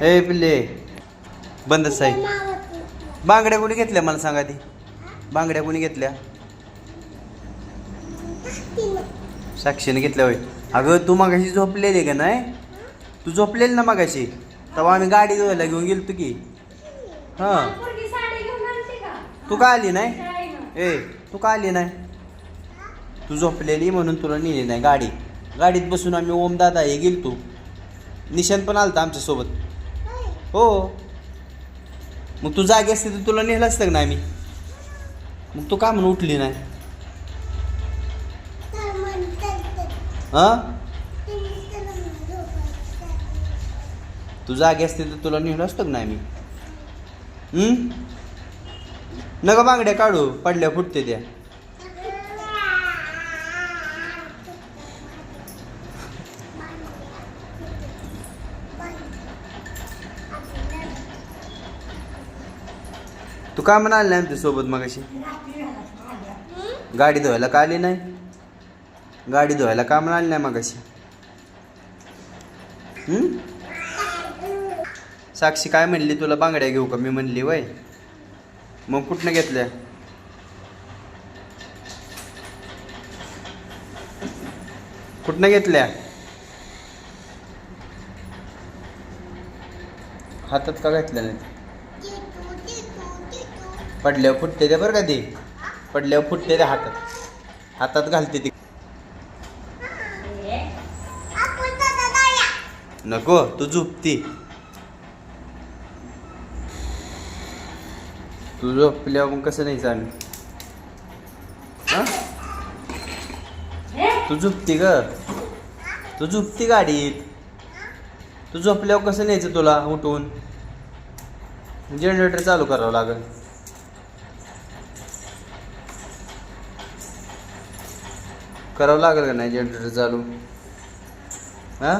ए पिल्ले बंदच आहे. बांगड्या कोणी घेतल्या मला सांगा ती. बांगड्या कोणी घेतल्या? साक्षीने घेतल्या होय. अगं तू मागाशी झोपलेली का नाही? तू झोपलेली ना मागाशी, तेव्हा आम्ही गाडी धुवायला घेऊन गेलतो की. हां तू का आली नाही? ए तू का आली नाही? तू झोपलेली म्हणून तुला नेली नाही गाडी. गाडीत बसून आम्ही ओम दादा हे गेलतो. निशान पण आलता आमच्यासोबत. हो मग तू जागी असते तर तुला नेलं असतं का नाही मी? मग तू का म्हणून उठली नाही? हां तू जागी असते तर तुला नेलं असतं का नाही मी? नका बांगड्या काढू, पडल्या फुटते त्या. तू का म्हणाल नाही आमच्या सोबत मग अशी? गाडी धुवायला का आली नाही? गाडी धुवायला का म्हणाली नाही मग अशी? साक्षी काय म्हणली तुला बांगड्या घेऊ का? मी म्हणली वय. मग कुठनं घेतल्या? कुठनं घेतल्या? हातात का घेतल्या नाही? पडल्यावर फुटते ते बरं का ती. पडल्यावर फुटते ते हातात. हातात घालते ती. नको तू झोपती. तू झोपल्यावर मग कसं नाही आम्ही? तू झोपती ग. तू झोपती गाडीत. तू झोपल्यावर कसं न्यायचं तुला उठून? जनरेटर चालू करावं लागेल. करावं लागेल का नाही जनरेटर चालू? हां